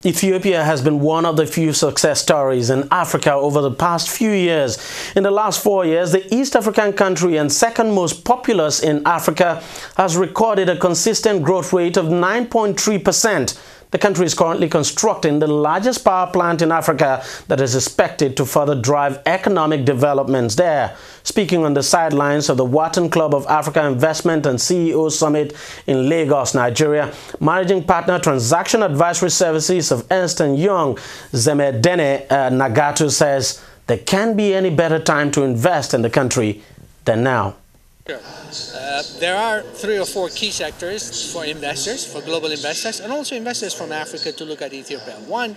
Ethiopia has been one of the few success stories in Africa over the past few years. In the last 4 years, the East African country and second most populous in Africa has recorded a consistent growth rate of 9.3%. The country is currently constructing the largest power plant in Africa that is expected to further drive economic developments there. Speaking on the sidelines of the Wharton Club of Africa Investment and CEO Summit in Lagos, Nigeria, Managing Partner Transaction Advisory Services of Ernst & Young, Zemedene Nagatu, says there can't be any better time to invest in the country than now. Sure. There are 3 or 4 key sectors for investors, for global investors, and also investors from Africa to look at Ethiopia. One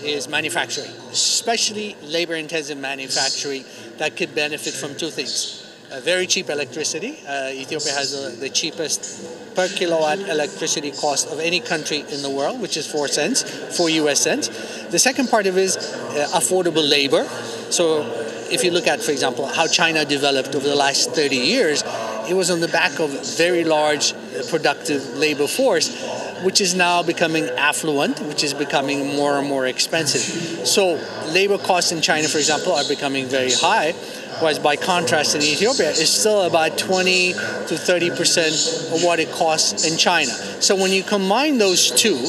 is manufacturing, especially labor-intensive manufacturing that could benefit from 2 things. Very cheap electricity. Ethiopia has the cheapest per kilowatt electricity cost of any country in the world, which is 4 US cents. The second part of it is affordable labor. So if you look at, for example, how China developed over the last 30 years, it was on the back of a very large productive labor force, which is now becoming affluent, which is becoming more and more expensive. So labor costs in China, for example, are becoming very high, whereas by contrast in Ethiopia, it's still about 20 to 30% of what it costs in China. So when you combine those two,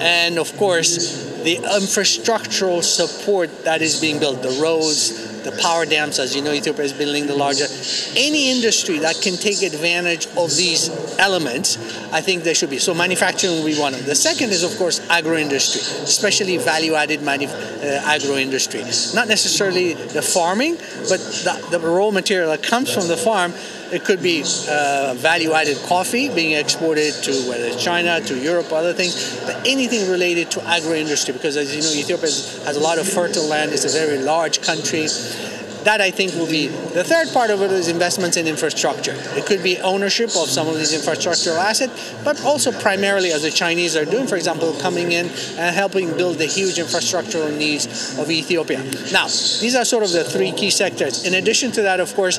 and of course, the infrastructural support that is being built, the roads, the power dams, as you know, Ethiopia is building the largest. Any industry that can take advantage of these elements, I think there should be. So manufacturing will be one of them. The second is, of course, agro-industry, especially value-added agro-industry. Not necessarily the farming, but the raw material that comes from the farm. It could be value-added coffee being exported to whether it's China, to Europe, other things, but anything related to agro-industry, because as you know, Ethiopia has a lot of fertile land. It's a very large country. That, I think, will be the third part of it is investments in infrastructure. It could be ownership of some of these infrastructural assets, but also primarily, as the Chinese are doing, for example, coming in and helping build the huge infrastructural needs of Ethiopia. Now, these are sort of the 3 key sectors. In addition to that, of course,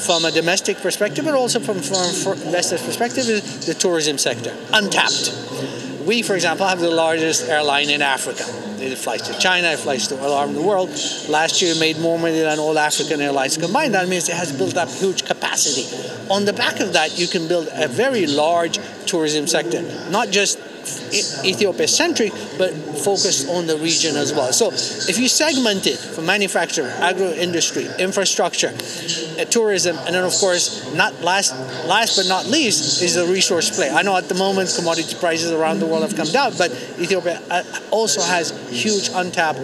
from a domestic perspective, but also from investors' perspective, is the tourism sector, untapped. We, for example, have the largest airline in Africa. It flies to China, it flies to all around the world. Last year, it made more money than all African airlines combined. That means it has built up huge capacity. On the back of that, you can build a very large tourism sector, not just Ethiopia-centric, but focused on the region as well. So if you segment it from manufacturing, agro-industry, infrastructure, tourism, and then of course, not last but not least, is the resource play. I know at the moment commodity prices around the world have come down, but Ethiopia also has huge untapped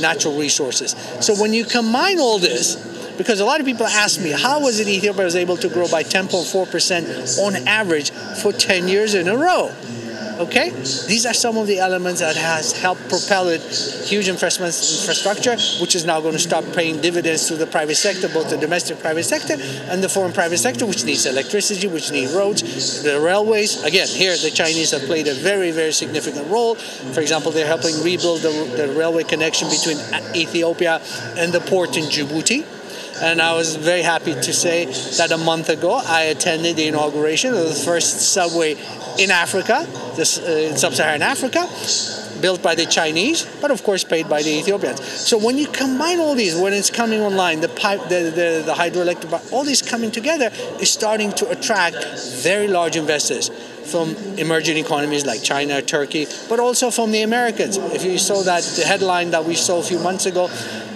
natural resources. So when you combine all this, because a lot of people ask me, how was it Ethiopia was able to grow by 10.4% on average for 10 years in a row? Okay, these are some of the elements that has helped propel it. Huge investments in infrastructure, which is now going to start paying dividends to the private sector, both the domestic private sector and the foreign private sector, which needs electricity, which needs roads, the railways. Again, here the Chinese have played a very, very significant role. For example, they're helping rebuild the railway connection between Ethiopia and the port in Djibouti. And I was very happy to say that a month ago, I attended the inauguration of the first subway in Africa, in sub-Saharan Africa, built by the Chinese, but of course paid by the Ethiopians. So when you combine all these, when it's coming online, the hydroelectric, all these coming together is starting to attract very large investors from emerging economies like China, Turkey, but also from the Americans. If you saw that the headline that we saw a few months ago,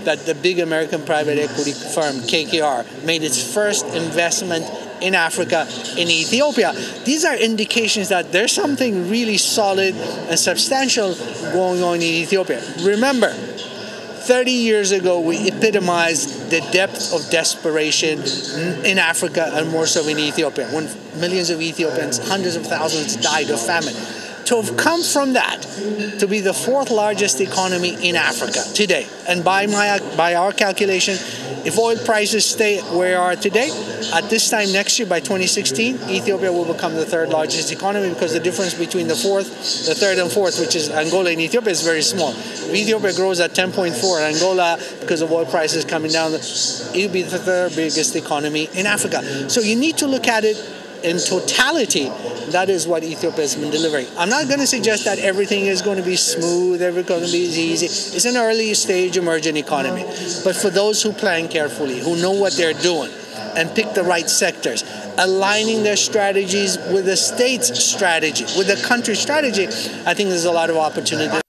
that the big American private equity firm, KKR, made its first investment in Africa, in Ethiopia. These are indications that there's something really solid and substantial going on in Ethiopia. Remember, 30 years ago, we epitomized the depth of desperation in Africa and more so in Ethiopia, when millions of Ethiopians, hundreds of thousands died of famine. To have come from that to be the 4th largest economy in Africa today, and by our calculation, if oil prices stay where they are today, at this time next year, by 2016, Ethiopia will become the 3rd largest economy, because the difference between the 3rd and 4th, which is Angola and Ethiopia, is very small. If Ethiopia grows at 10.4, Angola, because of oil prices coming down, it will be the 3rd biggest economy in Africa. So you need to look at it in totality, that is what Ethiopia has been delivering. I'm not going to suggest that everything is going to be smooth, everything is going to be easy. It's an early stage emerging economy. But for those who plan carefully, who know what they're doing, and pick the right sectors, aligning their strategies with the state's strategy, with the country's strategy, I think there's a lot of opportunity.